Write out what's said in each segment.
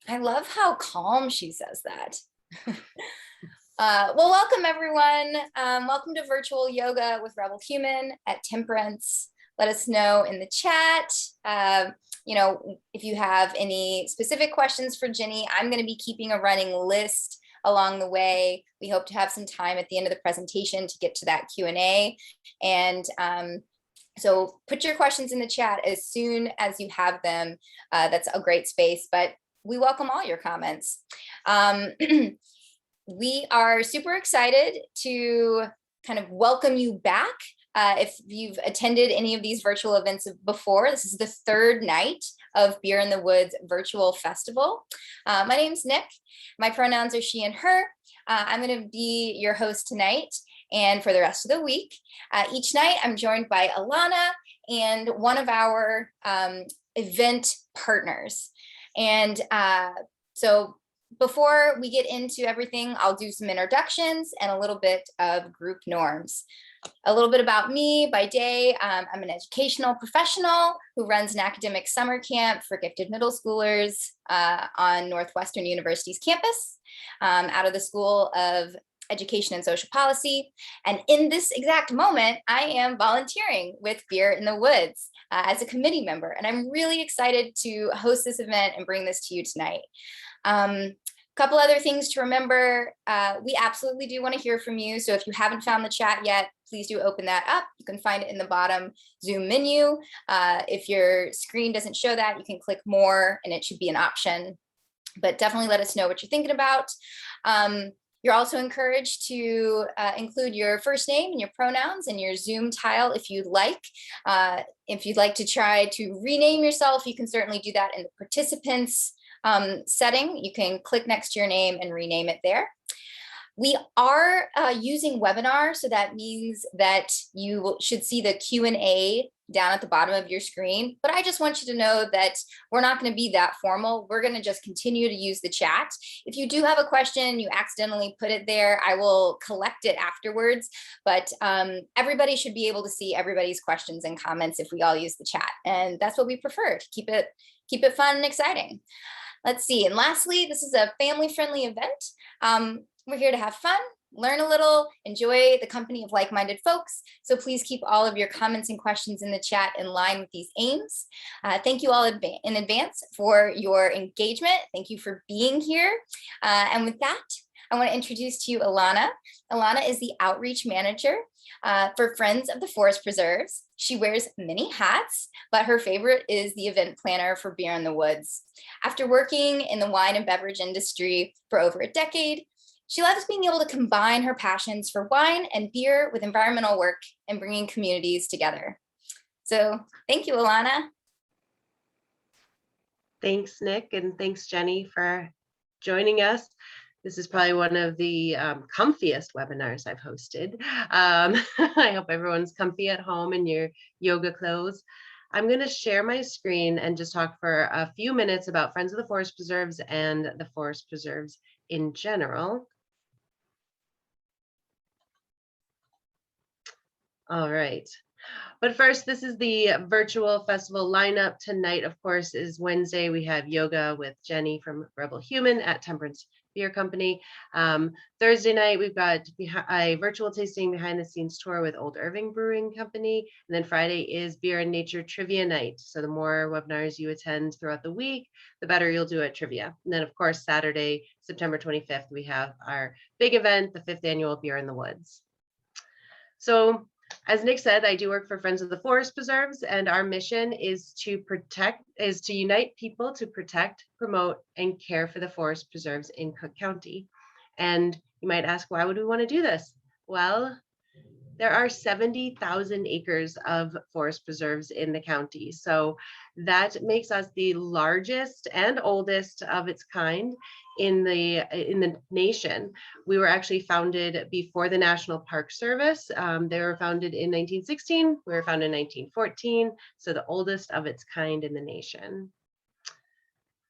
I love how calm she says that. Well, welcome everyone. Welcome to virtual yoga with Rebel Human at Temperance. Let us know in the chat, if you have any specific questions for Ginny. I'm going to be keeping a running list along the way. We hope to have some time at the end of the presentation to get to that Q&A. And so put your questions in the chat as soon as you have them. That's a great space, but we welcome all your comments. We are super excited to kind of welcome you back. If you've attended any of these virtual events before, this is the third night of Beer in the Woods virtual festival. My name's Nick. My pronouns are she and her. I'm going to be your host tonight and for the rest of the week. Each night I'm joined by Alana and one of our event partners. And so before we get into everything, I'll do some introductions and a little bit of group norms. A little bit about me by day. I'm an educational professional who runs an academic summer camp for gifted middle schoolers on Northwestern University's campus out of the School of Education and Social Policy. And in this exact moment, I am volunteering with Beer in the Woods as a committee member. And I'm really excited to host this event and bring this to you tonight. Couple other things to remember. We absolutely do want to hear from you. So if you haven't found the chat yet, please do open that up. You can find it in the bottom Zoom menu. If your screen doesn't show that, you can click more and it should be an option. But definitely let us know what you're thinking about. You're also encouraged to include your first name and your pronouns in your Zoom tile if you'd like. If you'd like to try to rename yourself, you can certainly do that in the participants setting. You can click next to your name and rename it there. We are using webinar, so that means that you should see the Q&A down at the bottom of your screen. But I just want you to know that we're not going to be that formal. We're going to just continue to use the chat. If you do have a question, you accidentally put it there, I will collect it afterwards. But everybody should be able to see everybody's questions and comments if we all use the chat. And that's what we prefer, to keep it fun and exciting. Let's see. And lastly, this is a family-friendly event. We're here to have fun, learn a little, enjoy the company of like-minded folks. So please keep all of your comments and questions in the chat in line with these aims. Thank you all in advance for your engagement. Thank you for being here. And with that, I want to introduce to you Alana. Alana is the outreach manager for Friends of the Forest Preserves. She wears many hats, but her favorite is the event planner for Beer in the Woods. After working in the wine and beverage industry for over a decade, she loves being able to combine her passions for wine and beer with environmental work and bringing communities together. So thank you, Alana. Thanks, Nick, and thanks, Jenny, for joining us. This is probably one of the comfiest webinars I've hosted. I hope everyone's comfy at home in your yoga clothes. I'm going to share my screen and just talk for a few minutes about Friends of the Forest Preserves and the Forest Preserves in general. All right. But first, this is the virtual festival lineup. Tonight, of course, is Wednesday. We have yoga with Jenny from Rebel Human at Temperance Beer Company. Thursday night, we've got a virtual tasting behind the scenes tour with Old Irving Brewing Company. And then Friday is Beer and Nature Trivia Night. So the more webinars you attend throughout the week, the better you'll do at trivia. And then, of course, Saturday, September 25th, we have our big event, the 5th annual Beer in the Woods. So, as Nick said, I do work for Friends of the Forest Preserves, and our mission is to unite people to protect, promote, and care for the forest preserves in Cook County. And you might ask, why would we want to do this? Well, there are 70,000 acres of forest preserves in the county. So that makes us the largest and oldest of its kind in the nation. We were actually founded before the National Park Service. They were founded in 1916. We were founded in 1914. So the oldest of its kind in the nation.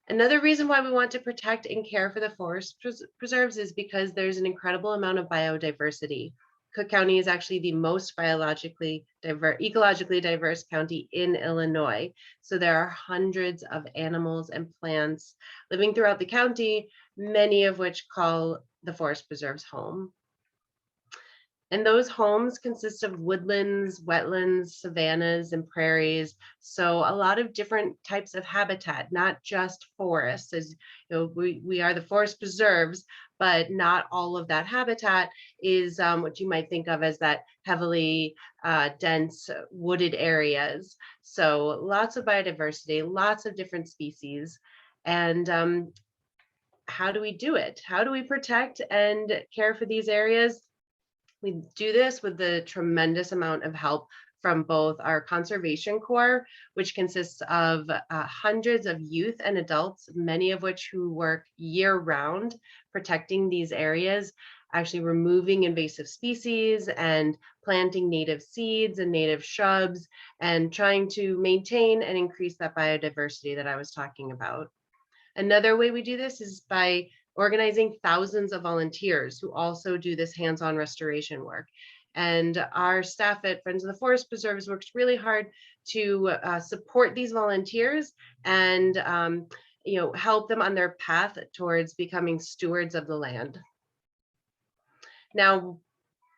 Another reason why we want to protect and care for the forest preserves is because there's an incredible amount of biodiversity. Cook County is actually the most ecologically diverse county in Illinois. So there are hundreds of animals and plants living throughout the county, many of which call the forest preserves home. And those homes consist of woodlands, wetlands, savannas, and prairies. So a lot of different types of habitat, not just forests. As you know, we are the forest preserves, but not all of that habitat is what you might think of as that heavily dense wooded areas. So lots of biodiversity, lots of different species. And how do we do it? How do we protect and care for these areas? We do this with the tremendous amount of help from both our Conservation Corps, which consists of hundreds of youth and adults, many of which who work year-round protecting these areas, actually removing invasive species and planting native seeds and native shrubs, and trying to maintain and increase that biodiversity that I was talking about. Another way we do this is by organizing thousands of volunteers who also do this hands-on restoration work. And our staff at Friends of the Forest Preserves works really hard to support these volunteers and help them on their path towards becoming stewards of the land. Now,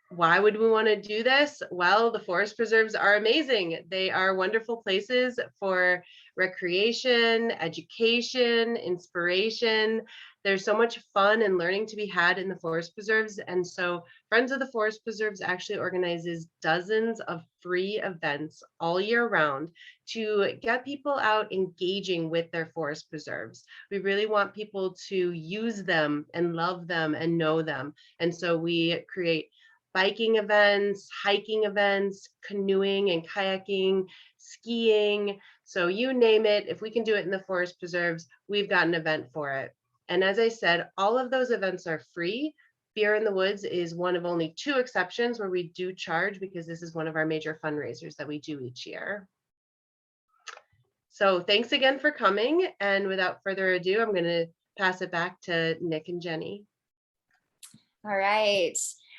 why would we want to do this? Well, the forest preserves are amazing. They are wonderful places for recreation, education, inspiration. There's so much fun and learning to be had in the forest preserves. And so Friends of the Forest Preserves actually organizes dozens of free events all year round to get people out engaging with their forest preserves. We really want people to use them and love them and know them. And so we create biking events, hiking events, canoeing and kayaking, skiing. So you name it, if we can do it in the forest preserves, we've got an event for it. And as I said, all of those events are free. Beer in the Woods is one of only 2 exceptions where we do charge, because this is one of our major fundraisers that we do each year. So thanks again for coming. And without further ado, I'm going to pass it back to Nick and Jenny. All right.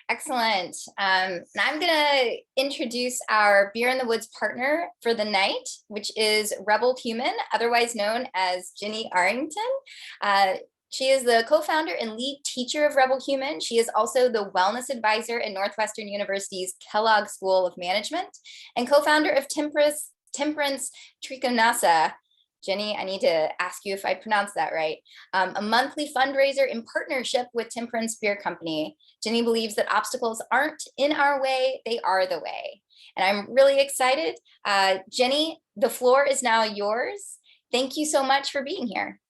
Excellent. And I'm going to introduce our Beer in the Woods partner for the night, which is Rebel Human, otherwise known as Ginny Arrington. She is the co-founder and lead teacher of Rebel Human. She is also the wellness advisor at Northwestern University's Kellogg School of Management and co-founder of Temperance Vinyasa. Jenny, I need to ask you if I pronounced that right. A monthly fundraiser in partnership with Temperance Beer Company. Jenny believes that obstacles aren't in our way, they are the way. And I'm really excited. Jenny, the floor is now yours. Thank you so much for being here.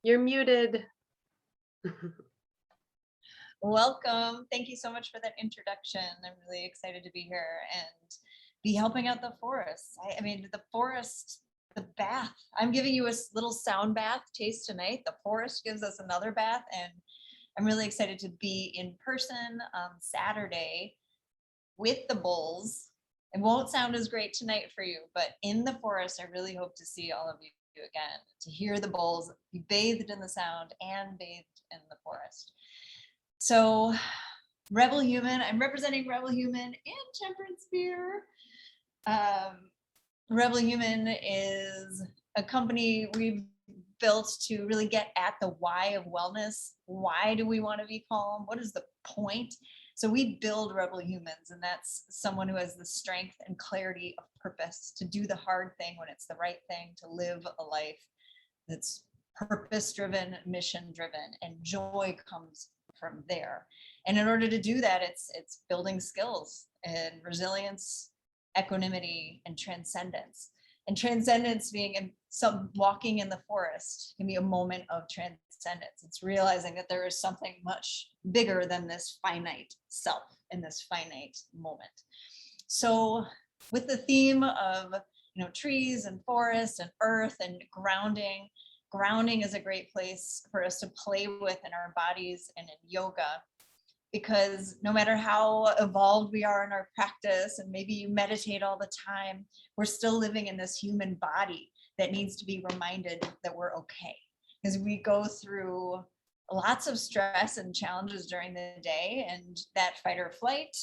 You're muted. Welcome. Thank you so much for that introduction. I'm really excited to be here and be helping out the forests. I mean, the forest, the bath. I'm giving you a little sound bath taste tonight. The forest gives us another bath, and I'm really excited to be in person on Saturday with the bulls. It won't sound as great tonight for you, but in the forest, I really hope to see all of you again, to hear the bulls, be bathed in the sound and bathed in the forest. So Rebel Human, I'm representing Rebel Human and Temperance Beer. Rebel Human is a company we've built to really get at the why of wellness. Why do we want to be calm? What is the point? So we build Rebel Humans, and that's someone who has the strength and clarity of purpose to do the hard thing when it's the right thing, to live a life that's purpose-driven, mission-driven, and joy comes from there. And in order to do that, it's building skills and resilience, equanimity, and transcendence. And transcendence being some walking in the forest can be a moment of transcendence. It's realizing that there is something much bigger than this finite self in this finite moment. So with the theme of trees and forest and earth and grounding, grounding is a great place for us to play with in our bodies and in yoga, because no matter how evolved we are in our practice, and maybe you meditate all the time, we're still living in this human body that needs to be reminded that we're okay. because we go through lots of stress and challenges during the day, and that fight or flight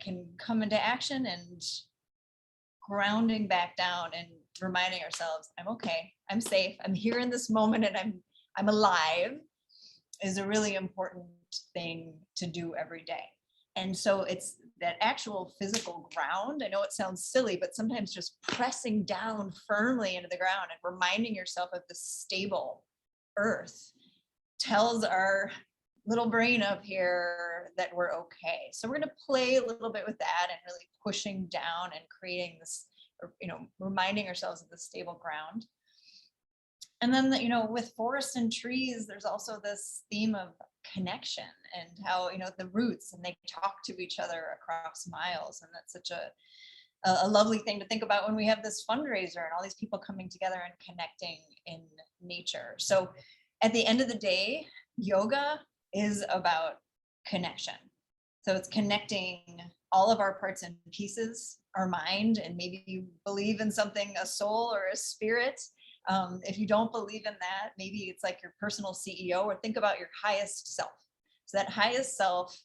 can come into action, and grounding back down and reminding ourselves, I'm okay, I'm safe, I'm here in this moment, and I'm alive, is a really important thing to do every day. And so it's that actual physical ground. I know it sounds silly, but sometimes just pressing down firmly into the ground and reminding yourself of the stable earth tells our little brain up here that we're okay. So we're going to play a little bit with that and really pushing down and creating this, reminding ourselves of the stable ground. And then, with forests and trees, there's also this theme of connection and how, the roots, and they talk to each other across miles. And that's such a lovely thing to think about when we have this fundraiser and all these people coming together and connecting in nature. So at the end of the day, yoga is about connection. So it's connecting all of our parts and pieces, our mind, and maybe you believe in something, a soul or a spirit. If you don't believe in that, maybe it's like your personal CEO, or think about your highest self. So that highest self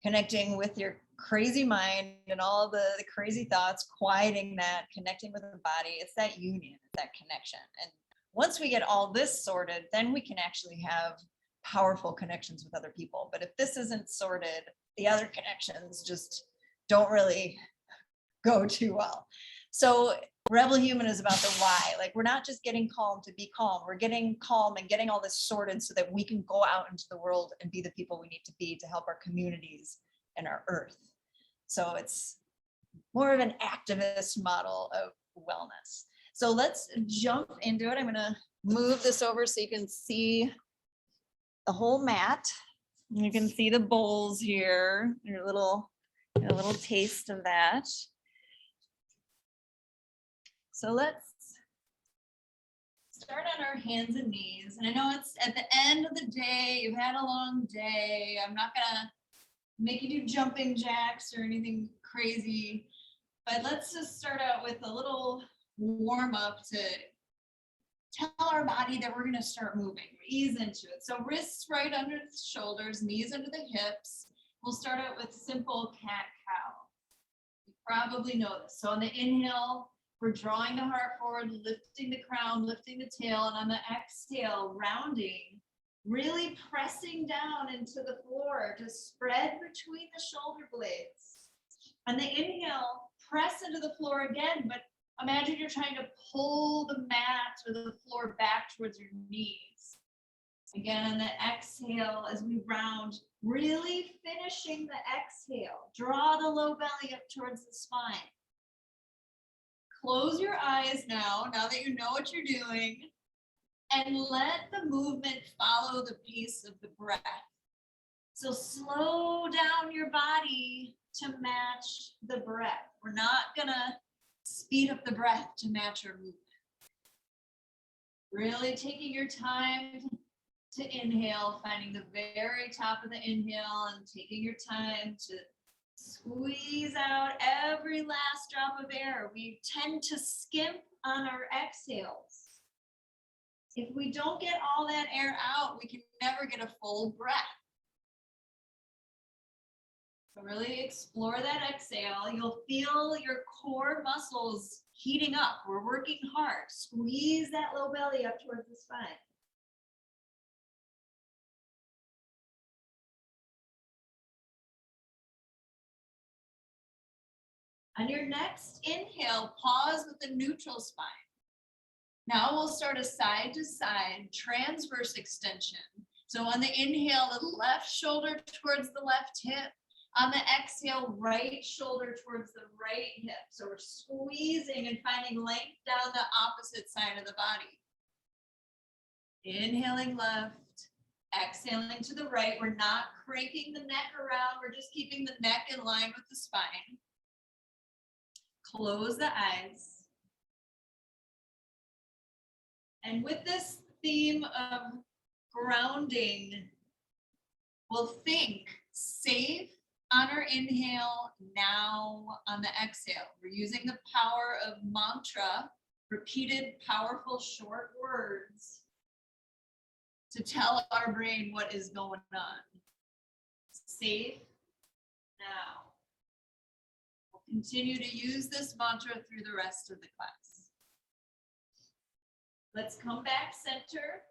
connecting with your crazy mind and all the crazy thoughts, quieting that, connecting with the body. It's that union, that connection. And once we get all this sorted, then we can actually have powerful connections with other people. But if this isn't sorted, the other connections just don't really go too well. So Rebel Human is about the why. Like, we're not just getting calm to be calm. We're getting calm and getting all this sorted so that we can go out into the world and be the people we need to be to help our communities and our earth. So it's more of an activist model of wellness. So let's jump into it. I'm going to move this over so you can see the whole mat. You can see the bowls here. A little taste of that. So let's start on our hands and knees. And I know it's at the end of the day, you've had a long day. I'm not gonna make you do jumping jacks or anything crazy, but let's just start out with a little warm up to tell our body that we're gonna start moving, ease into it. So wrists right under the shoulders, knees under the hips. We'll start out with simple cat-cow. You probably know this. So on the inhale, we're drawing the heart forward, lifting the crown, lifting the tail, and on the exhale, rounding, really pressing down into the floor to spread between the shoulder blades. On the inhale, press into the floor again, but imagine you're trying to pull the mat or the floor back towards your knees. Again, on the exhale, as we round, really finishing the exhale. Draw the low belly up towards the spine. Close your eyes now that you know what you're doing, and let the movement follow the pace of the breath. So slow down your body to match the breath. We're not gonna speed up the breath to match your movement. Really taking your time to inhale, finding the very top of the inhale and taking your time to squeeze out every last drop of air. We tend to skimp on our exhales. If we don't get all that air out, we can never get a full breath. So really explore that exhale. You'll feel your core muscles heating up. We're working hard. Squeeze that low belly up towards the spine. On your next inhale, pause with the neutral spine. Now we'll start a side to side transverse extension. So on the inhale, the left shoulder towards the left hip. On the exhale, right shoulder towards the right hip. So we're squeezing and finding length down the opposite side of the body. Inhaling left, exhaling to the right. We're not cranking the neck around. We're just keeping the neck in line with the spine. Close the eyes. And with this theme of grounding, we'll think safe on our inhale, now on the exhale. We're using the power of mantra, repeated powerful short words to tell our brain what is going on. Safe now. We'll continue to use this mantra through the rest of the class. Let's come back center.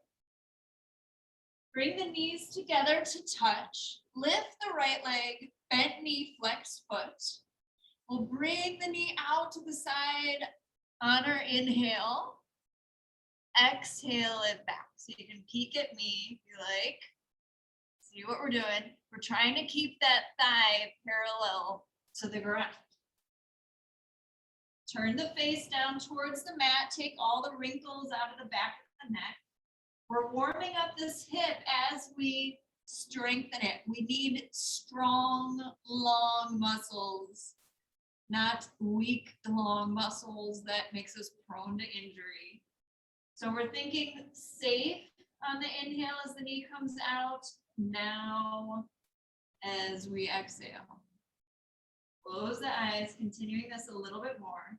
Bring the knees together to touch. Lift the right leg, bent knee, flex foot. We'll bring the knee out to the side on our inhale. Exhale it back. So you can peek at me if you like. See what we're doing. We're trying to keep that thigh parallel to the ground. Turn the face down towards the mat. Take all the wrinkles out of the back of the neck. We're warming up this hip as we strengthen it. We need strong, long muscles, not weak, long muscles that makes us prone to injury. So we're thinking safe on the inhale as the knee comes out. Now as we exhale. Close the eyes, continuing this a little bit more.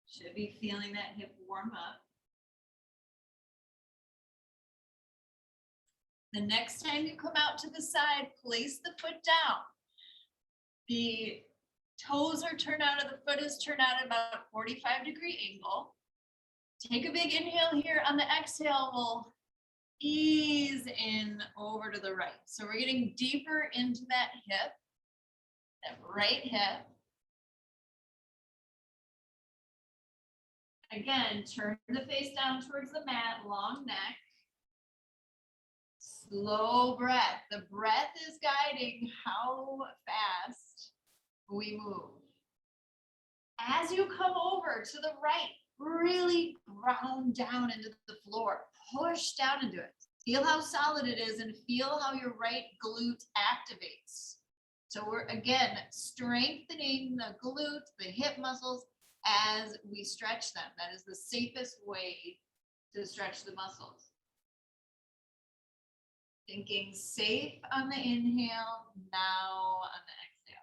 Should be feeling that hip warm up. The next time you come out to the side, place the foot down. The toes are turned out, or the foot is turned out at about a 45-degree angle. Take a big inhale here. On the exhale, we'll ease in over to the right. So we're getting deeper into that hip, that right hip. Again, turn the face down towards the mat, long neck. Slow breath. The breath is guiding how fast we move. As you come over to the right, really ground down into the floor. Push down into it. Feel how solid it is and feel how your right glute activates. So we're, again, strengthening the glute, the hip muscles, as we stretch them. That is the safest way to stretch the muscles. Thinking safe on the inhale, now on the exhale.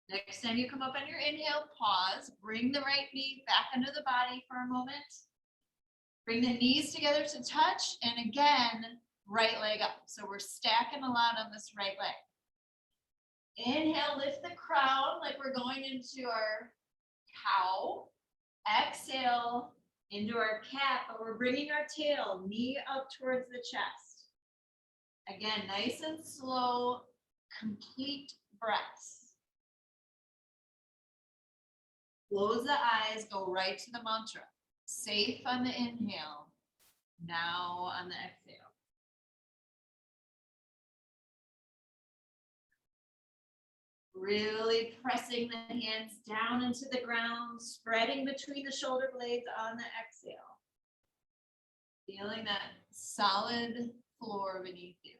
Next time you come up on your inhale, pause, bring the right knee back under the body for a moment. Bring the knees together to touch, and again, right leg up. So we're stacking a lot on this right leg. Inhale, lift the crown like we're going into our cow. Exhale into our cat, but we're bringing our tail, knee up towards the chest. Again, nice and slow, complete breaths. Close the eyes, go right to the mantra. Safe on the inhale, now on the exhale. Really pressing the hands down into the ground, spreading between the shoulder blades on the exhale. Feeling that solid floor beneath you.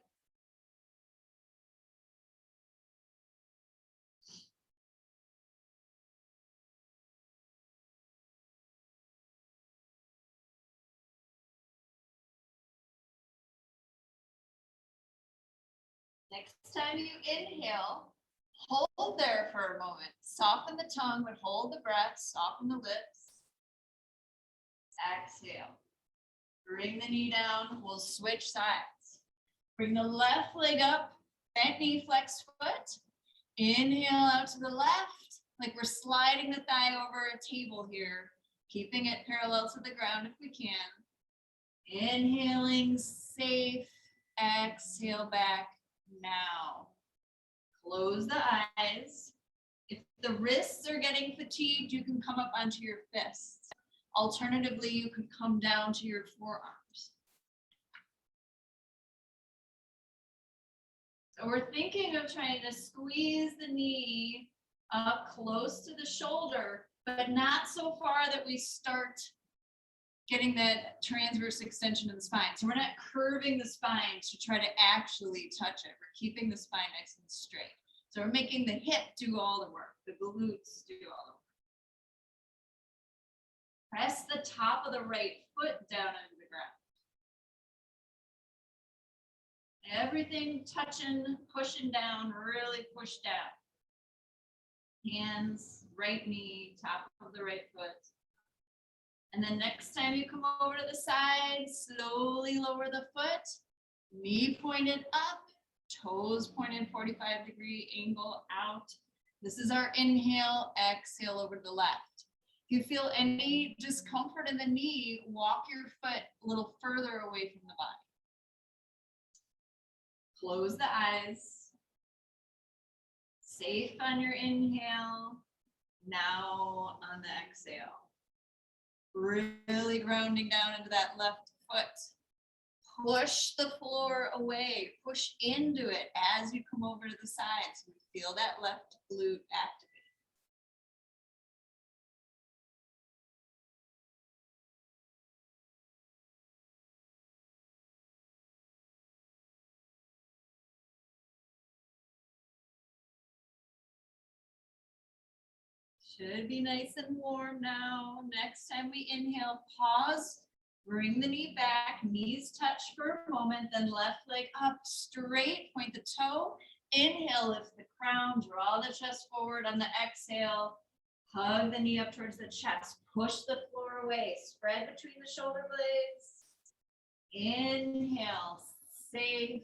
Next time you inhale, hold there for a moment. Soften the tongue, but hold the breath. Soften the lips. Exhale. Bring the knee down. We'll switch sides. Bring the left leg up. Bent knee, flex foot. Inhale out to the left, like we're sliding the thigh over a table here, keeping it parallel to the ground if we can. Inhaling, safe. Exhale back. Now, close the eyes. If the wrists are getting fatigued, you can come up onto your fists. Alternatively, you could come down to your forearms. So we're thinking of trying to squeeze the knee up close to the shoulder, but not so far that we start getting that transverse extension of the spine. So we're not curving the spine to try to actually touch it. We're keeping the spine nice and straight. So we're making the hip do all the work, the glutes do all the work. Press the top of the right foot down into the ground. Everything touching, pushing down, really push down. Hands, right knee, top of the right foot. And then next time you come over to the side, slowly lower the foot, knee pointed up, toes pointed 45-degree angle out. This is our inhale, exhale over to the left. If you feel any discomfort in the knee, walk your foot a little further away from the body. Close the eyes. Safe on your inhale. Now on the exhale. Really grounding down into that left foot. Push the floor away. Push into it as you come over to the side. So you feel that left glute activate. Should be nice and warm now. Next time we inhale, pause, bring the knee back, knees touch for a moment, then left leg up straight, point the toe. Inhale, lift the crown, draw the chest forward on the exhale. Hug the knee up towards the chest, push the floor away, spread between the shoulder blades. Inhale, safe.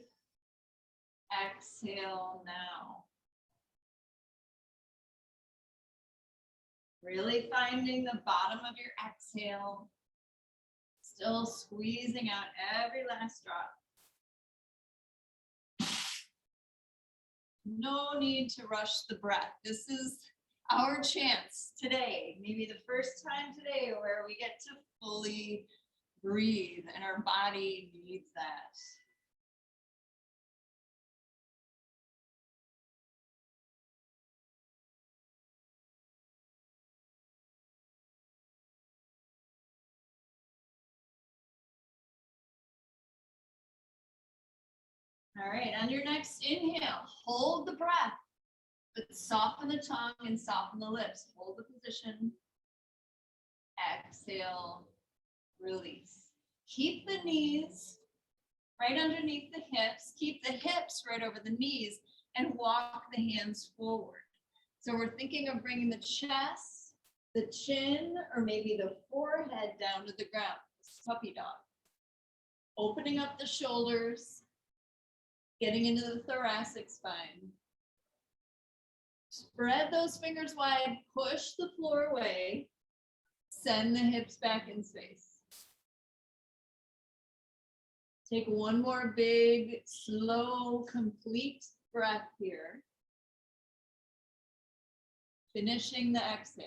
Exhale now. Really finding the bottom of your exhale. Still squeezing out every last drop. No need to rush the breath. This is our chance today, maybe the first time today where we get to fully breathe, and our body needs that. All right, on your next inhale, hold the breath, but soften the tongue and soften the lips. Hold the position. Exhale, release. Keep the knees right underneath the hips. Keep the hips right over the knees and walk the hands forward. So we're thinking of bringing the chest, the chin, or maybe the forehead down to the ground. Puppy dog. Opening up the shoulders. Getting into the thoracic spine. Spread those fingers wide, push the floor away, send the hips back in space. Take one more big, slow, complete breath here. Finishing the exhale.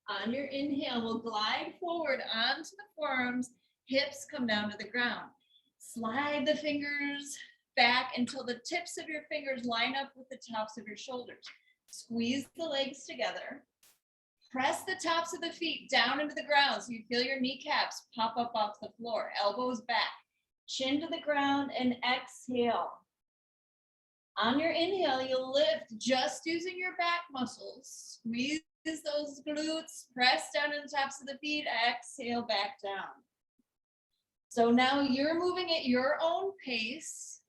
On your inhale, we'll glide forward onto the forearms, hips come down to the ground. Slide the fingers back until the tips of your fingers line up with the tops of your shoulders. Squeeze the legs together. Press the tops of the feet down into the ground so you feel your kneecaps pop up off the floor. Elbows back, chin to the ground, and exhale. On your inhale, you'll lift just using your back muscles. Squeeze those glutes, press down on the tops of the feet, exhale back down. So now you're moving at your own pace,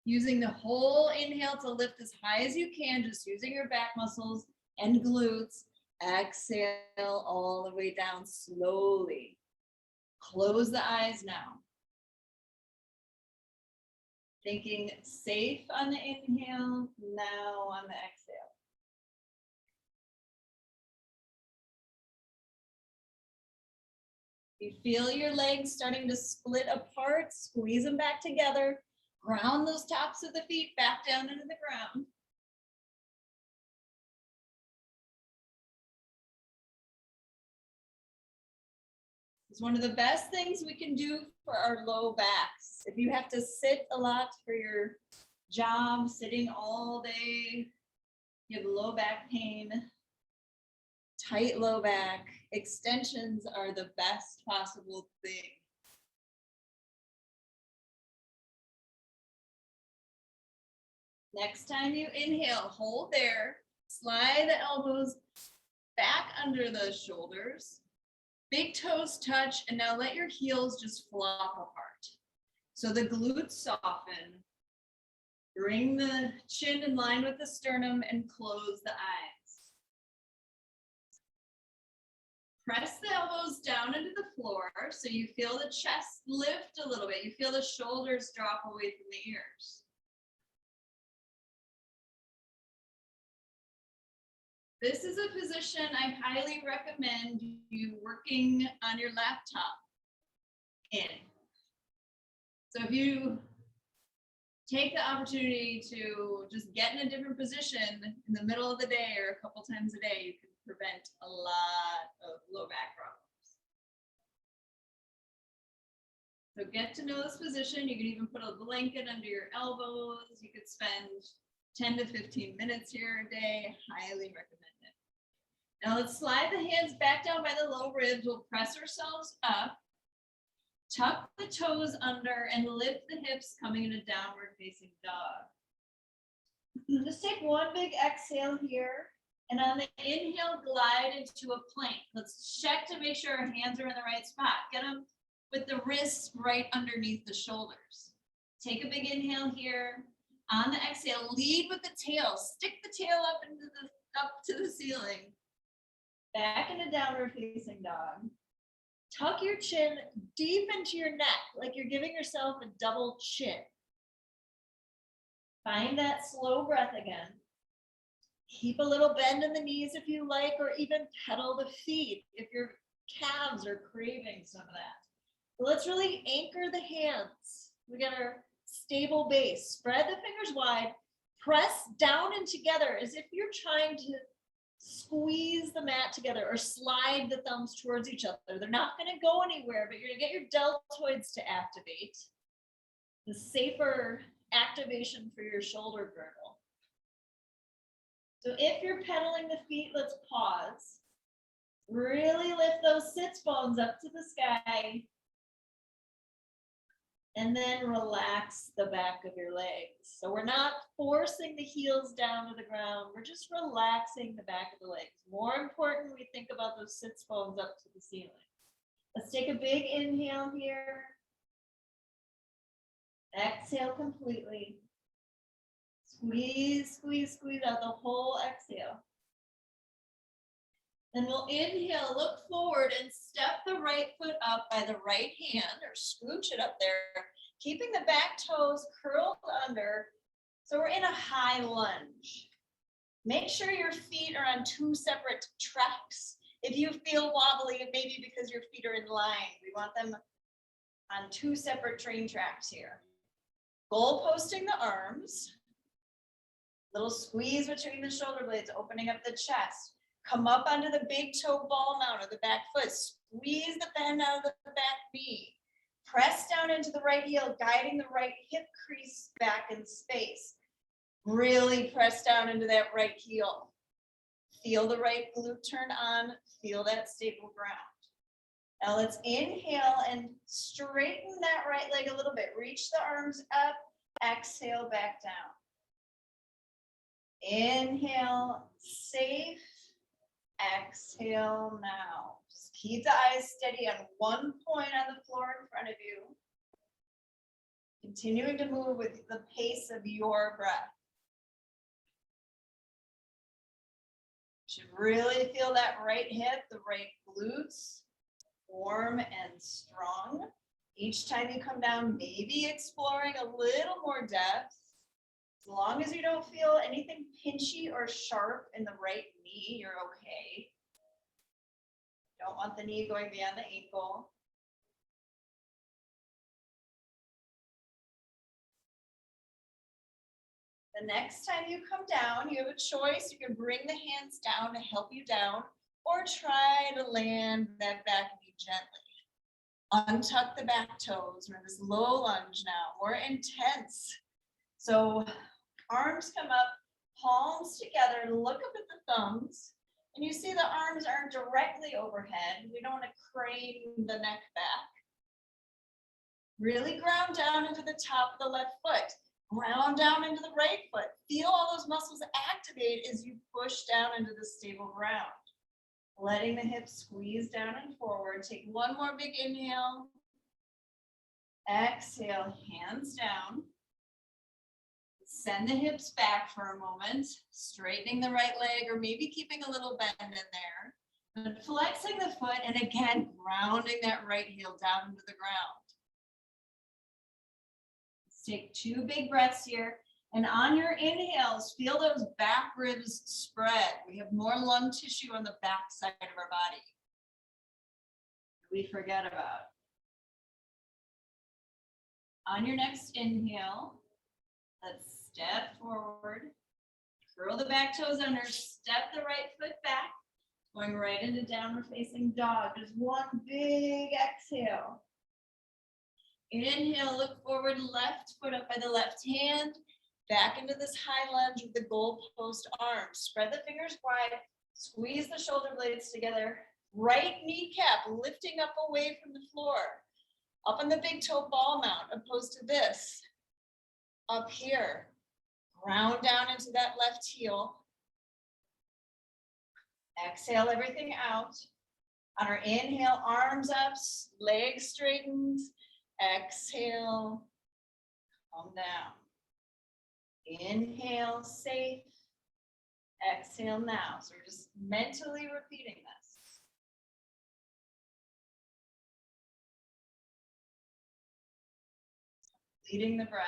using the whole inhale to lift as high as you can, just using your back muscles and glutes. Exhale all the way down slowly. Close the eyes now. Thinking safe on the inhale, now on the exhale. You feel your legs starting to split apart, squeeze them back together, ground those tops of the feet back down into the ground. It's one of the best things we can do for our low backs. If you have to sit a lot for your job, sitting all day, you have low back pain, tight low back, extensions are the best possible thing. Next time you inhale, hold there, slide the elbows back under the shoulders, big toes touch, and now let your heels just flop apart. So the glutes soften, bring the chin in line with the sternum and close the eyes. Press the elbows down into the floor so you feel the chest lift a little bit. You feel the shoulders drop away from the ears. This is a position I highly recommend you working on your laptop in. So if you take the opportunity to just get in a different position in the middle of the day or a couple times a day, you can prevent a lot of low back problems. So get to know this position. You can even put a blanket under your elbows. You could spend 10 to 15 minutes here a day. Highly recommend it. Now let's slide the hands back down by the low ribs. We'll press ourselves up, tuck the toes under, and lift the hips, coming in a downward facing dog. Just take one big exhale here. And on the inhale, glide into a plank. Let's check to make sure our hands are in the right spot. Get them with the wrists right underneath the shoulders. Take a big inhale here. On the exhale, lead with the tail. Stick the tail up to the ceiling. Back into downward facing dog. Tuck your chin deep into your neck, like you're giving yourself a double chin. Find that slow breath again. Keep a little bend in the knees if you like, or even pedal the feet if your calves are craving some of that. But let's really anchor the hands. We got our stable base. Spread the fingers wide. Press down and together as if you're trying to squeeze the mat together or slide the thumbs towards each other. They're not going to go anywhere, but you're going to get your deltoids to activate. The safer activation for your shoulder girdle. So if you're pedaling the feet, let's pause. Really lift those sits bones up to the sky. And then relax the back of your legs. So we're not forcing the heels down to the ground. We're just relaxing the back of the legs. More important, we think about those sits bones up to the ceiling. Let's take a big inhale here. Exhale completely. Squeeze, squeeze, squeeze out the whole exhale. Then we'll inhale, look forward, and step the right foot up by the right hand, or scooch it up there, keeping the back toes curled under. So we're in a high lunge. Make sure your feet are on two separate tracks. If you feel wobbly, it may be because your feet are in line. We want them on two separate train tracks here. Goal posting the arms. Little squeeze between the shoulder blades, opening up the chest. Come up onto the big toe ball mount of the back foot. Squeeze the bend out of the back knee. Press down into the right heel, guiding the right hip crease back in space. Really press down into that right heel. Feel the right glute turn on. Feel that stable ground. Now let's inhale and straighten that right leg a little bit. Reach the arms up. Exhale back down. Inhale, safe. Exhale now. Just keep the eyes steady on one point on the floor in front of you. Continuing to move with the pace of your breath. You should really feel that right hip, the right glutes, warm and strong. Each time you come down, maybe exploring a little more depth. As long as you don't feel anything pinchy or sharp in the right knee, you're okay. Don't want the knee going beyond the ankle. The next time you come down, you have a choice. You can bring the hands down to help you down, or try to land that back knee gently. Untuck the back toes. We're in this low lunge now, more intense. So arms come up, palms together, look up at the thumbs, and you see the arms aren't directly overhead. We don't want to crane the neck back. Really ground down into the top of the left foot. Ground down into the right foot. Feel all those muscles activate as you push down into the stable ground. Letting the hips squeeze down and forward. Take one more big inhale. Exhale, hands down. Send the hips back for a moment, straightening the right leg or maybe keeping a little bend in there. And flexing the foot and again, grounding that right heel down into the ground. Let's take 2 big breaths here. And on your inhales, feel those back ribs spread. We have more lung tissue on the back side of our body. We forget about. On your next inhale, let's step forward, curl the back toes under, step the right foot back, going right into downward facing dog. Just one big exhale. Inhale, look forward, left foot up by the left hand, back into this high lunge with the goalpost arms. Spread the fingers wide, squeeze the shoulder blades together, right kneecap lifting up away from the floor. Up on the big toe ball mount, opposed to this. Up here, ground down into that left heel. Exhale everything out. On our inhale, arms up, legs straightened. Exhale, calm down. Inhale, safe. Exhale now. So we're just mentally repeating this. Leading the breath.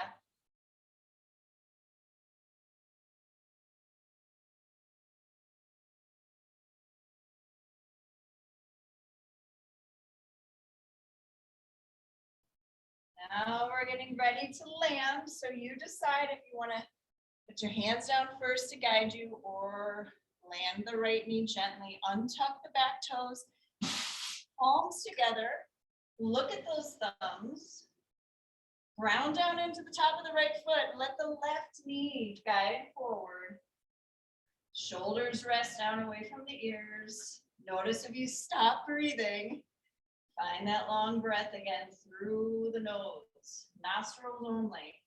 Now we're getting ready to land. So you decide if you want to put your hands down first to guide you or land the right knee gently. Untuck the back toes, palms together. Look at those thumbs. Ground down into the top of the right foot. Let the left knee guide forward. Shoulders rest down away from the ears. Notice if you stop breathing. Find that long breath again through the nose, nostrils only.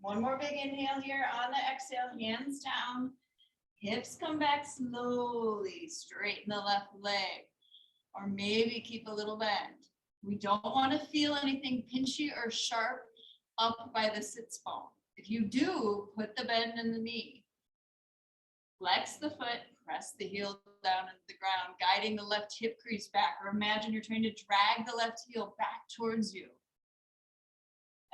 One more big inhale here. On the exhale, hands down. Hips come back slowly. Straighten the left leg. Or maybe keep a little bend. We don't want to feel anything pinchy or sharp up by the sits bone. If you do, put the bend in the knee. Flex the foot, press the heel down into the ground, guiding the left hip crease back, or imagine you're trying to drag the left heel back towards you.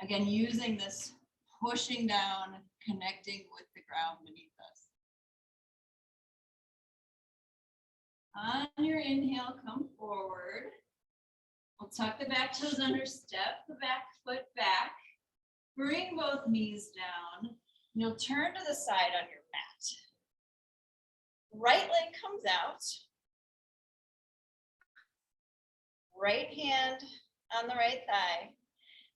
Again, using this pushing down, connecting with the ground beneath us. On your inhale, come forward. We'll tuck the back toes under, step the back foot back, bring both knees down. You'll turn to the side on your mat. Right leg comes out. Right hand on the right thigh.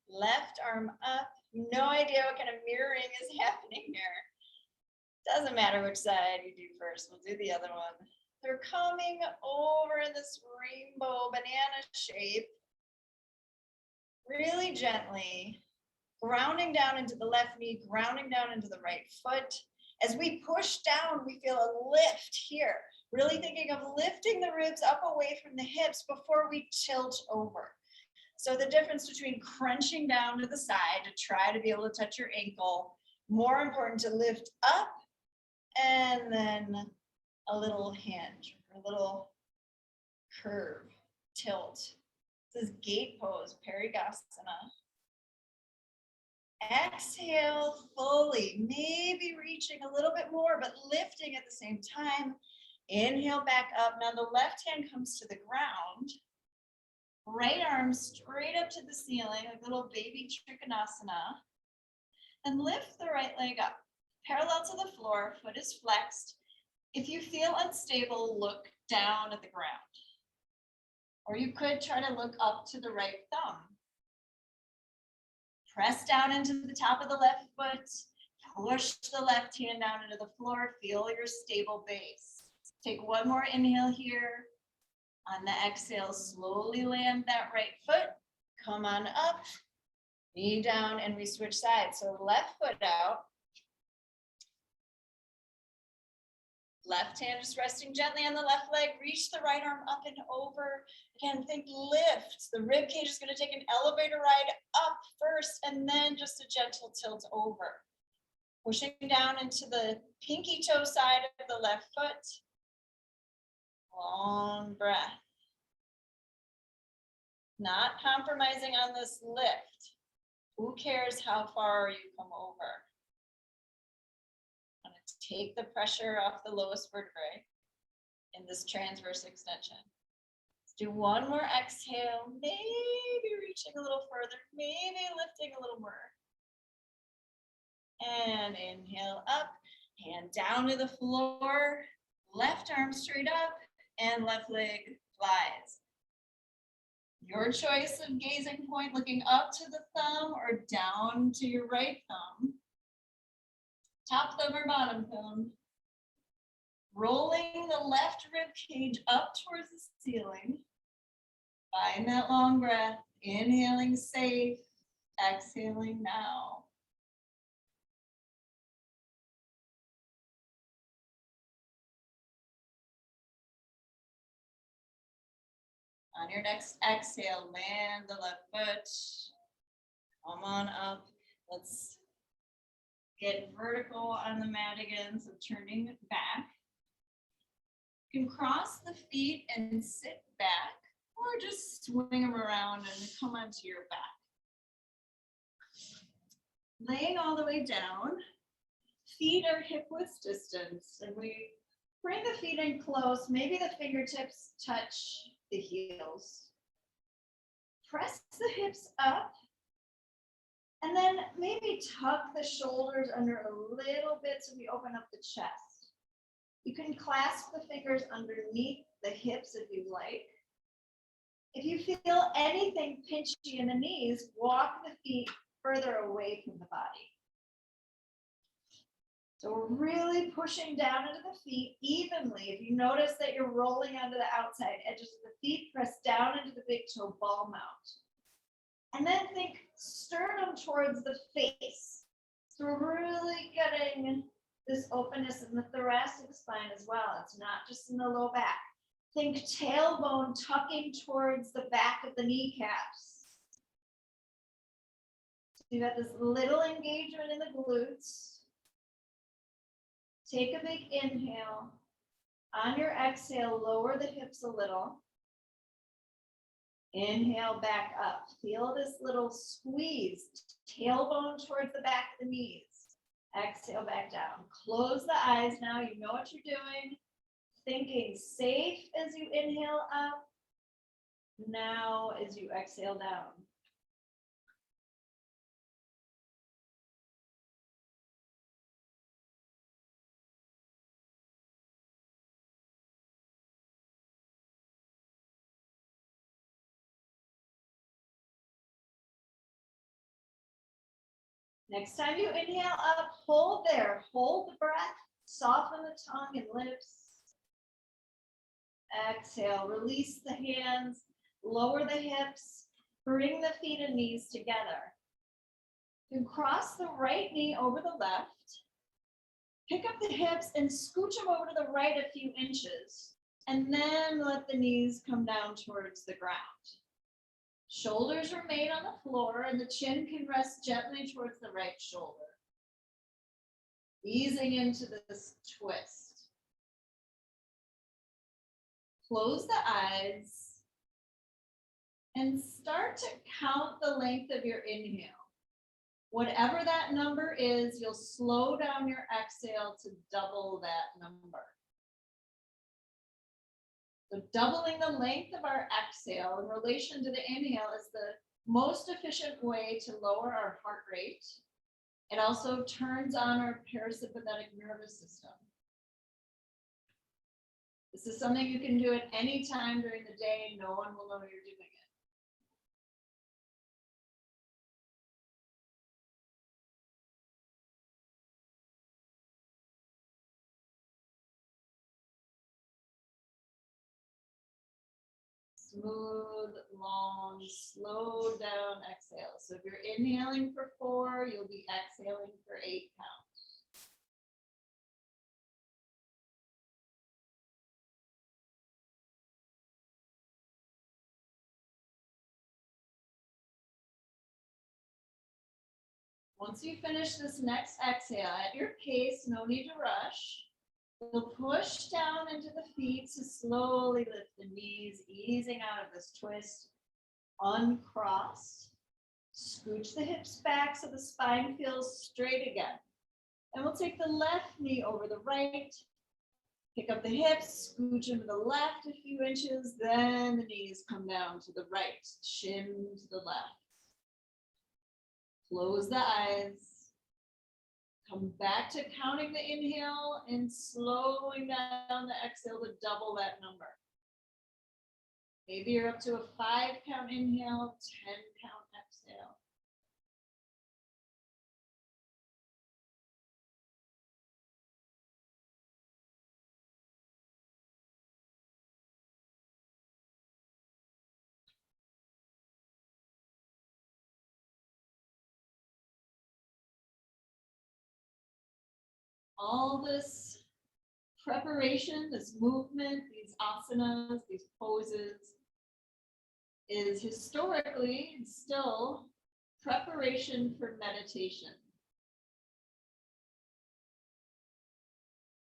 Left arm up. No idea what kind of mirroring is happening here. Doesn't matter which side you do first. We'll do the other one. They're coming over in this rainbow banana shape. Really gently. Grounding down into the left knee, grounding down into the right foot. As we push down, we feel a lift here. Really thinking of lifting the ribs up away from the hips before we tilt over. So the difference between crunching down to the side to try to be able to touch your ankle, more important to lift up and then a little hinge, a little curve, tilt. This is gate pose, Parigasana. Exhale fully, maybe reaching a little bit more, but lifting at the same time. Inhale back up. Now the left hand comes to the ground. Right arm straight up to the ceiling, like a little baby Trikonasana. And lift the right leg up. Parallel to the floor, foot is flexed. If you feel unstable, look down at the ground. Or you could try to look up to the right thumb. Press down into the top of the left foot. Push the left hand down into the floor. Feel your stable base. Take one more inhale here. On the exhale, slowly land that right foot. Come on up. Knee down, and we switch sides. So left foot out. Left hand just resting gently on the left leg. Reach the right arm up and over. Again, think lift. The rib cage is going to take an elevator ride up first and then just a gentle tilt over. Pushing down into the pinky toe side of the left foot. Long breath. Not compromising on this lift. Who cares how far you come over? I'm going to take the pressure off the lowest vertebrae in this transverse extension. Let's do one more exhale, maybe reaching a little further, maybe lifting a little more. And inhale up, hand down to the floor, left arm straight up, and left leg flies. Your choice of gazing point, looking up to the thumb or down to your right thumb. Top thumb or bottom thumb. Rolling the left rib cage up towards the ceiling. Find that long breath, inhaling safe, exhaling now. On your next exhale, land the left foot. Come on up. Let's get vertical on the mat again, so turning back. You can cross the feet and sit back, or just swing them around and come onto your back. Laying all the way down, feet are hip width distance, and we bring the feet in close. Maybe the fingertips touch the heels. Press the hips up, and then maybe tuck the shoulders under a little bit so we open up the chest. You can clasp the fingers underneath the hips if you like. If you feel anything pinchy in the knees, walk the feet further away from the body. So we're really pushing down into the feet evenly. If you notice that you're rolling onto the outside edges of the feet, press down into the big toe ball mount. And then think sternum towards the face. So we're really getting this openness in the thoracic spine as well. It's not just in the low back. Think tailbone tucking towards the back of the kneecaps. So you got this little engagement in the glutes. Take a big inhale. On your exhale, lower the hips a little. Inhale back up. Feel this little squeeze. Tailbone towards the back of the knees. Exhale back down. Close the eyes now. You know what you're doing. Thinking safe as you inhale up. Now as you exhale down. Next time you inhale up, hold there. Hold the breath. Soften the tongue and lips. Exhale. Release the hands. Lower the hips. Bring the feet and knees together. You can cross the right knee over the left. Pick up the hips and scooch them over to the right a few inches. And then let the knees come down towards the ground. Shoulders remain on the floor and the chin can rest gently towards the right shoulder. Easing into this twist. Close the eyes and start to count the length of your inhale. Whatever that number is, you'll slow down your exhale to double that number. So doubling the length of our exhale in relation to the inhale is the most efficient way to lower our heart rate. It also turns on our parasympathetic nervous system. This is something you can do at any time during the day. No one will know you're doing it. Smooth, long, slow down exhale. So if you're inhaling for 4, you'll be exhaling for 8 counts. Once you finish this next exhale at your pace, no need to rush. We'll push down into the feet to slowly lift the knees, easing out of this twist. Uncross. Scooch the hips back so the spine feels straight again. And we'll take the left knee over the right. Pick up the hips, scooch into the left a few inches, then the knees come down to the right, shin to the left. Close the eyes. Come back to counting the inhale and slowing down the exhale to double that number. Maybe you're up to a 5 count inhale, 10 count exhale. All this preparation, this movement, these asanas, these poses is historically still preparation for meditation.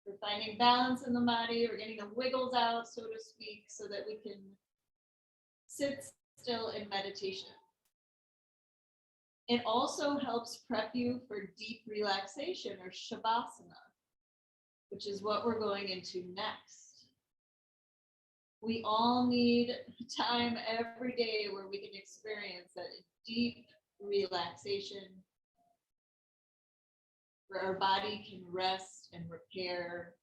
We're finding balance in the body, we're getting the wiggles out, so to speak, so that we can sit still in meditation. It also helps prep you for deep relaxation or shavasana, which is what we're going into next. We all need time every day where we can experience that deep relaxation, where our body can rest and repair,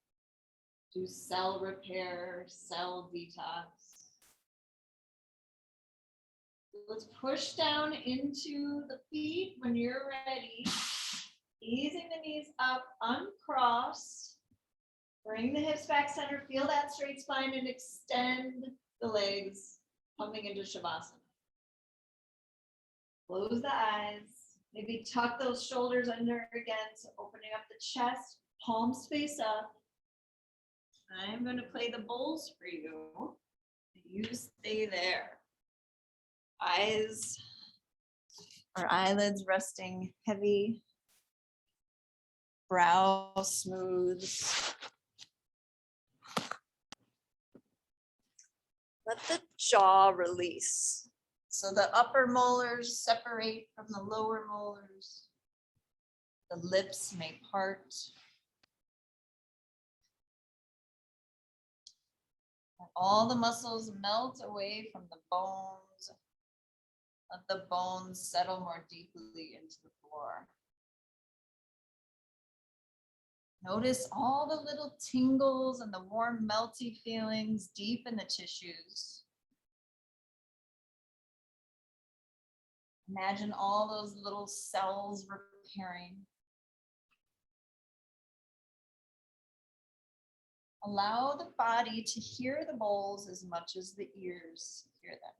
do cell repair, cell detox. Let's push down into the feet when you're ready. Easing the knees up, uncross. Bring the hips back center, feel that straight spine and extend the legs, coming into Shavasana. Close the eyes. Maybe tuck those shoulders under again, so opening up the chest, palms face up. I'm going to play the bowls for you. You stay there. Eyes or eyelids resting heavy, brow smooth. Let the jaw release. So the upper molars separate from the lower molars. The lips may part. And all the muscles melt away from the bones. Let the bones settle more deeply into the floor. Notice all the little tingles and the warm, melty feelings deep in the tissues. Imagine all those little cells repairing. Allow the body to hear the bowls as much as the ears hear them.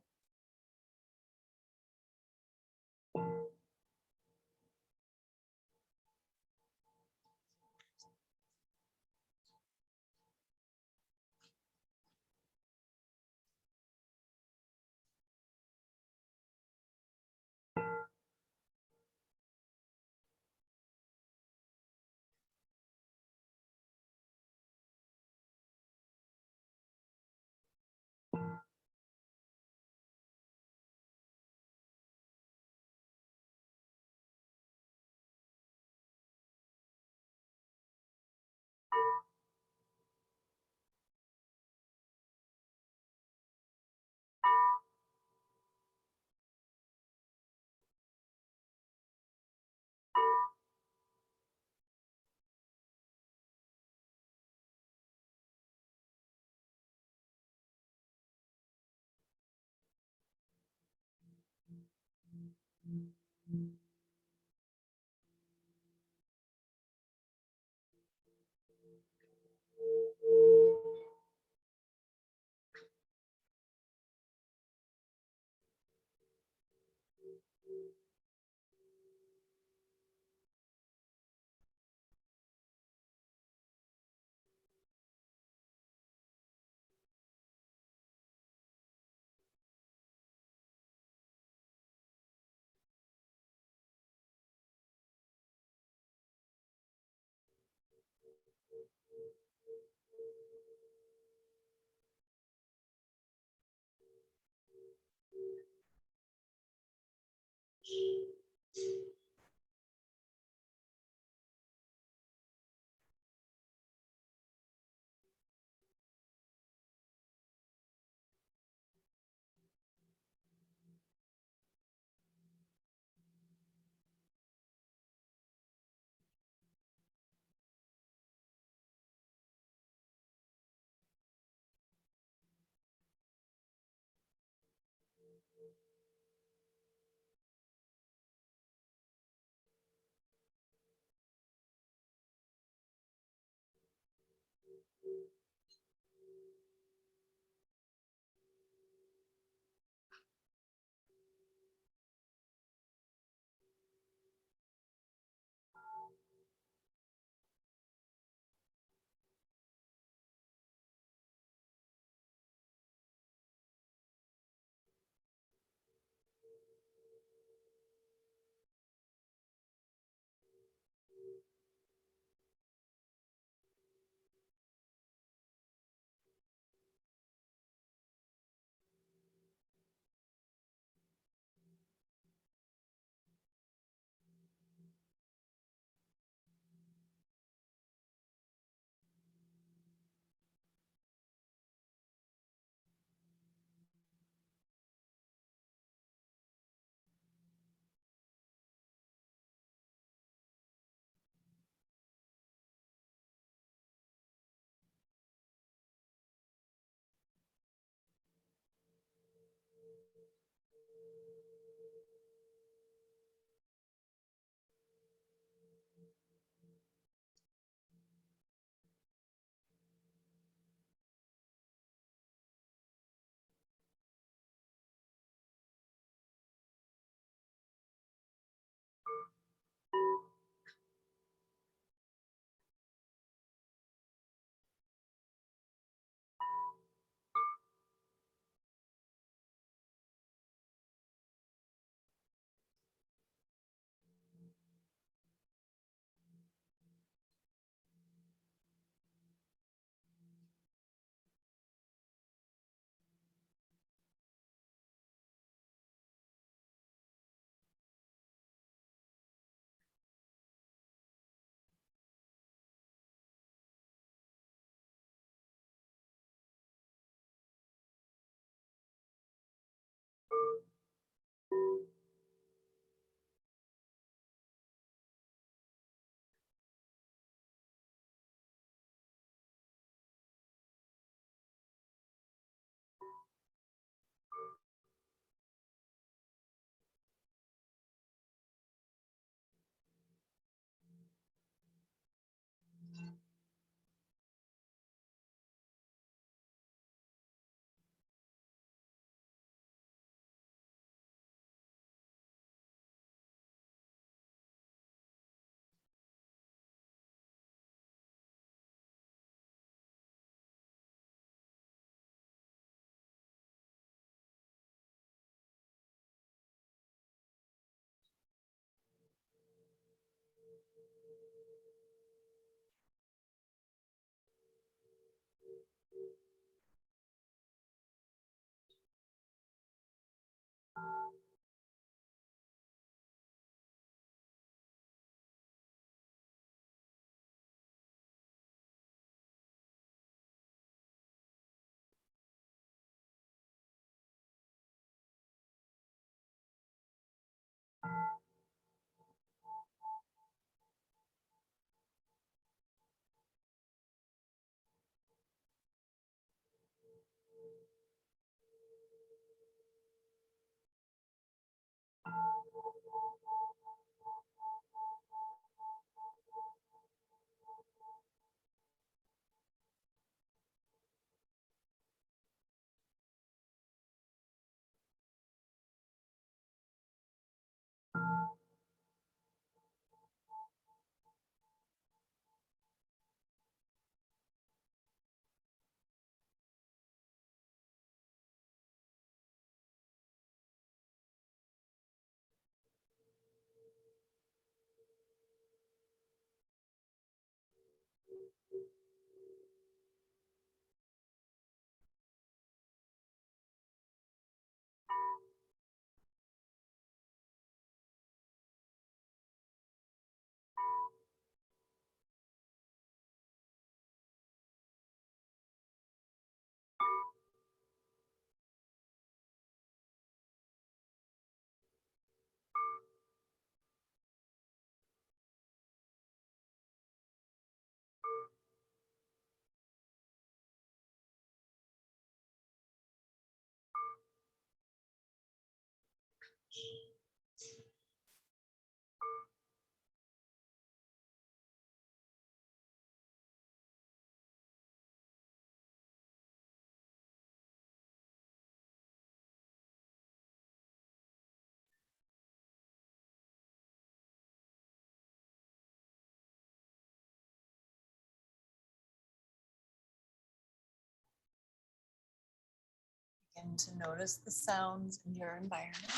Begin to notice the sounds in your environment.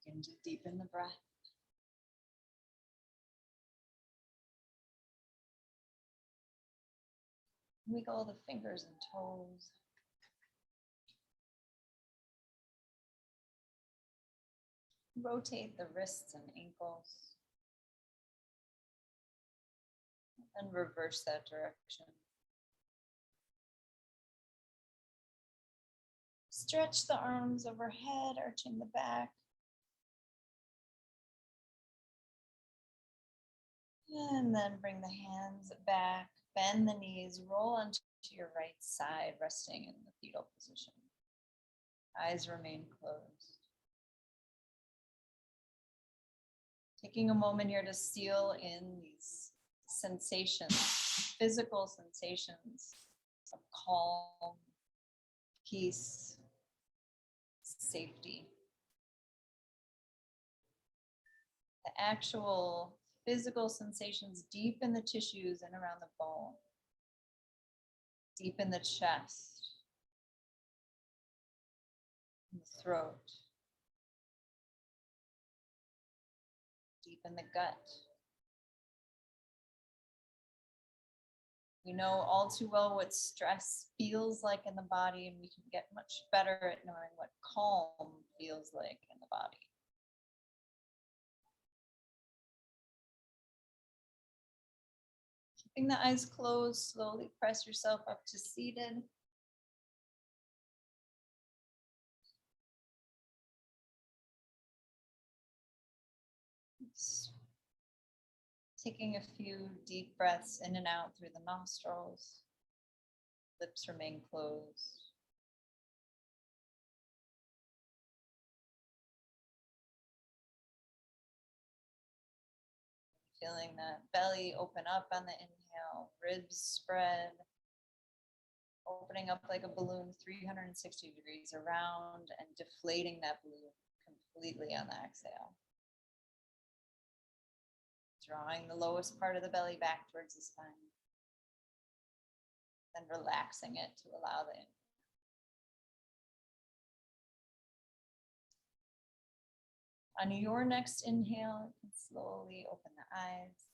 Begin to deepen the breath. Wiggle the fingers and toes. Rotate the wrists and ankles. And reverse that direction. Stretch the arms overhead, arching the back. And then bring the hands back, bend the knees, roll onto your right side, resting in the fetal position. Eyes remain closed. Taking a moment here to seal in these sensations, physical sensations of calm, peace, safety. The actual physical sensations deep in the tissues and around the bone, deep in the chest, in the throat, deep in the gut. We know all too well what stress feels like in the body, and we can get much better at knowing what calm feels like in the body. Keeping the eyes closed, slowly press yourself up to seated. Taking a few deep breaths in and out through the nostrils. Lips remain closed. Feeling that belly open up on the inhale, ribs spread, opening up like a balloon 360 degrees around and deflating that balloon completely on the exhale. Drawing the lowest part of the belly back towards the spine. Then relaxing it to allow the inhale. On your next inhale, you can slowly open the eyes.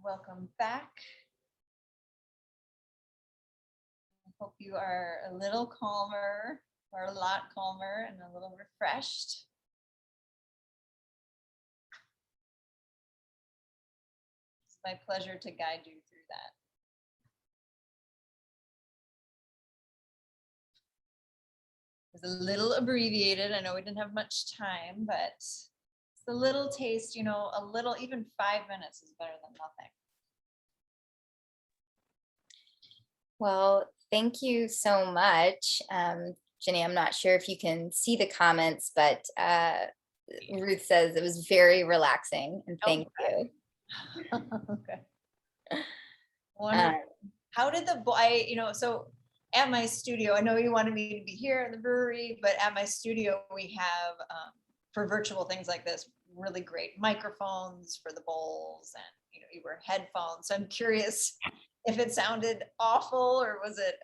Welcome back. I hope you are a little calmer, or a lot calmer, and a little refreshed. It's my pleasure to guide you through that. It was a little abbreviated. I know we didn't have much time, but it's a little taste, you know, a little, even 5 minutes is better than nothing. Well, thank you so much. Ginny, I'm not sure if you can see the comments, but Ruth says it was very relaxing, and thank you. Okay. Wonderful. How did the boy, so at my studio, I know you wanted me to be here in the brewery, but at my studio, we have, for virtual things like this, really great microphones for the bowls, and, you wear headphones. So I'm curious if it sounded awful, or was it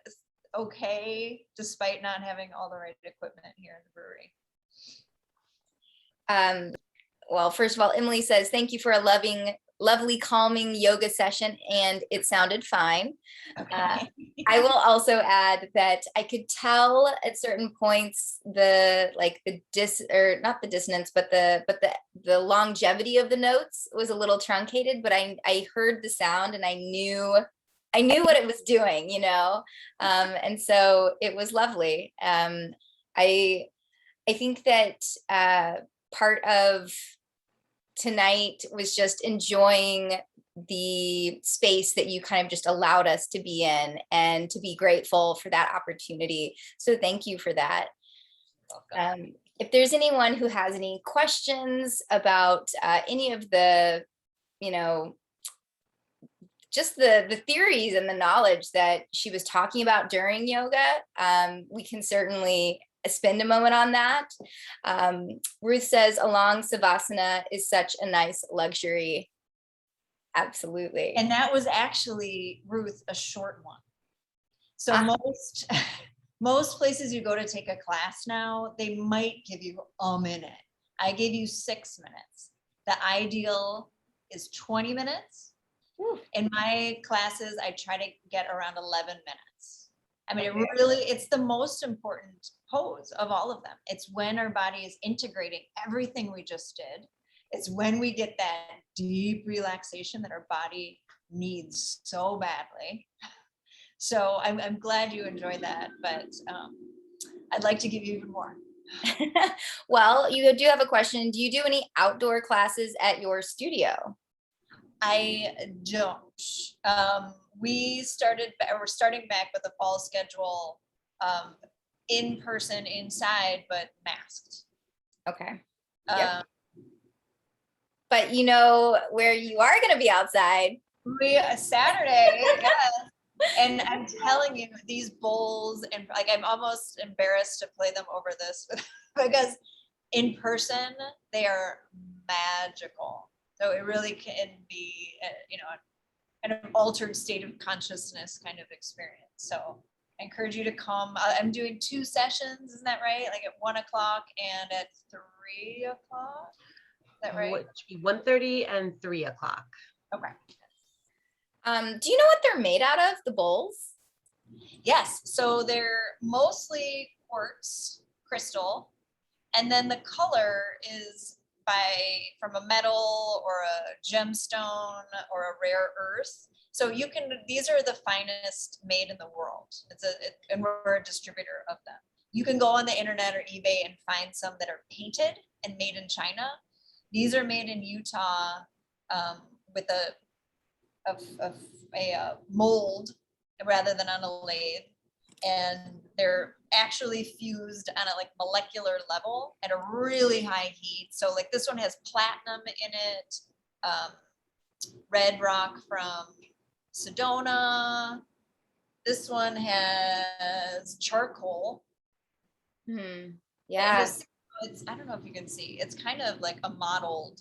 okay, despite not having all the right equipment here in the brewery? Well, first of all, Emily says, thank you for a lovely, calming yoga session, and it sounded fine. Okay. I will also add that I could tell at certain points not the dissonance, but the longevity of the notes was a little truncated, but I heard the sound and I knew what it was doing, and so it was lovely. I think that part of tonight was just enjoying the space that you kind of just allowed us to be in, and to be grateful for that opportunity. So thank you for that. If there's anyone who has any questions about any of the, just the theories and the knowledge that she was talking about during yoga, we can certainly spend a moment on that. Ruth says, along Savasana is such a nice luxury. Absolutely. And that was actually, Ruth, a short one. So most places you go to take a class now, they might give you a minute. I gave you 6 minutes. The ideal is 20 minutes. In my classes, I try to get around 11 minutes. I mean, it's the most important pose of all of them. It's when our body is integrating everything we just did. It's when we get that deep relaxation that our body needs so badly. So I'm glad you enjoyed that, but I'd like to give you even more. Well, you do have a question. Do you do any outdoor classes at your studio? I don't. We're starting back with a fall schedule, in person inside, but masked. Okay. Yep. But you know where you are going to be outside. Saturday, yes. And I'm telling you, these bowls, and like, I'm almost embarrassed to play them over this because in person they are magical. So it really can be, an altered state of consciousness kind of experience. So I encourage you to come. I'm doing 2 sessions, isn't that right? Like at 1 o'clock and at 3 o'clock. Is that right? 1:30 and 3 o'clock. Okay. Do you know what they're made out of, the bowls? Yes. So they're mostly quartz crystal. And then the color is from a metal or a gemstone or a rare earth. So these are the finest made in the world. And we're a distributor of them. You can go on the internet or eBay and find some that are painted and made in China. These are made in Utah with a mold rather than on a lathe. And they're actually fused on a molecular level at a really high heat. So like this one has platinum in it, red rock from Sedona. This one has charcoal. Yeah. I don't know if you can see. It's kind of like a mottled.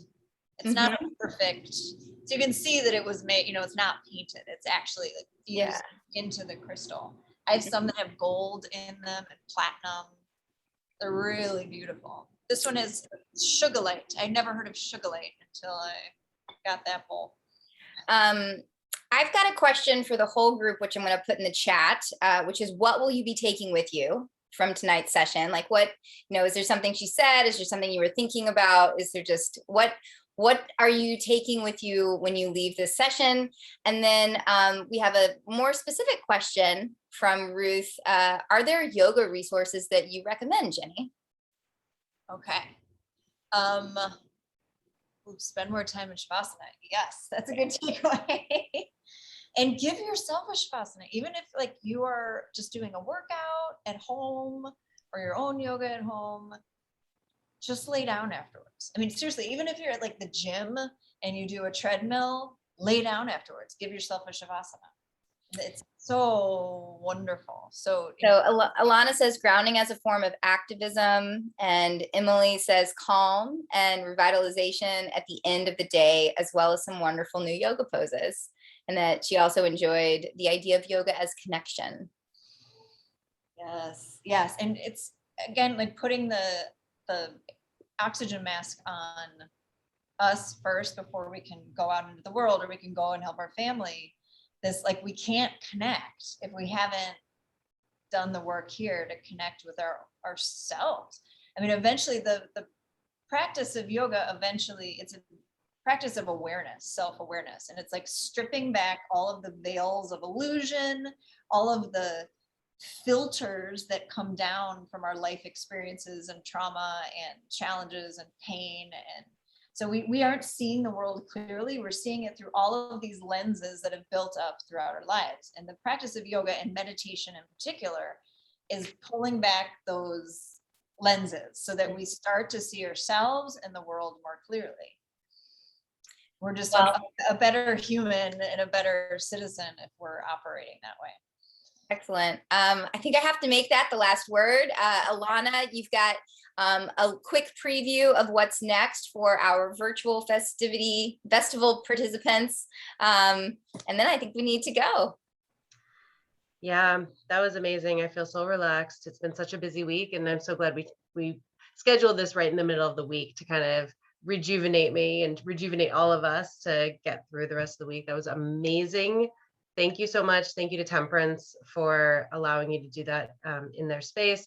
It's not perfect. So you can see that it was made, it's not painted. It's actually fused into the crystal. I have some that have gold in them and platinum. They're really beautiful. This one is sugarlight. I never heard of sugarlight until I got that bowl. I've got a question for the whole group, which I'm going to put in the chat, which is, what will you be taking with you from tonight's session? Like is there something she said? Is there something you were thinking about? Is there just, what are you taking with you when you leave this session? And then we have a more specific question from Ruth. Are there yoga resources that you recommend, Jenny? Okay. Spend more time in Shavasana. Yes, that's a good takeaway. And give yourself a Shavasana, even if you are just doing a workout at home or your own yoga at home. Just lay down afterwards. I mean, seriously, even if you're at the gym and you do a treadmill, lay down afterwards. Give yourself a Shavasana. It's so wonderful. So Alana says grounding as a form of activism, and Emily says calm and revitalization at the end of the day, as well as some wonderful new yoga poses. And that she also enjoyed the idea of yoga as connection. Yes. And it's, again, putting the oxygen mask on us first before we can go out into the world, or we can go and help our family. We can't connect if we haven't done the work here to connect with ourselves. I mean, eventually the practice of yoga, it's a practice of awareness, self-awareness. And it's stripping back all of the veils of illusion, all of the filters that come down from our life experiences and trauma and challenges and pain. And so we aren't seeing the world clearly. We're seeing it through all of these lenses that have built up throughout our lives. And the practice of yoga and meditation in particular is pulling back those lenses so that we start to see ourselves and the world more clearly. We're just a better human and a better citizen if we're operating that way. Excellent. I think I have to make that the last word. Alana, you've got a quick preview of what's next for our virtual festival participants. And then I think we need to go. Yeah, that was amazing. I feel so relaxed. It's been such a busy week, and I'm so glad we scheduled this right in the middle of the week to kind of rejuvenate me and rejuvenate all of us to get through the rest of the week. That was amazing. Thank you so much. Thank you to Temperance for allowing you to do that in their space.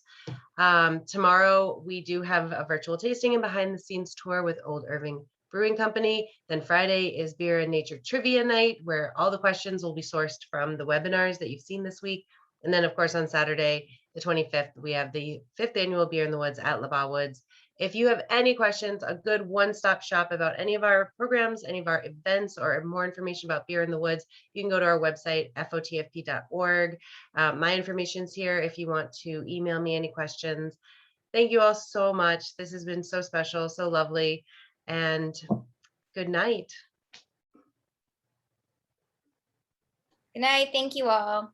Tomorrow, we do have a virtual tasting and behind the scenes tour with Old Irving Brewing Company. Then Friday is Beer and Nature Trivia Night, where all the questions will be sourced from the webinars that you've seen this week. And then, of course, on Saturday, the 25th, we have the 5th annual Beer in the Woods at Labatt Woods. If you have any questions, a good one-stop shop about any of our programs, any of our events, or more information about Beer in the Woods, you can go to our website, fotfp.org. My information's here if you want to email me any questions. Thank you all so much. This has been so special, so lovely, and good night. Good night. Thank you all.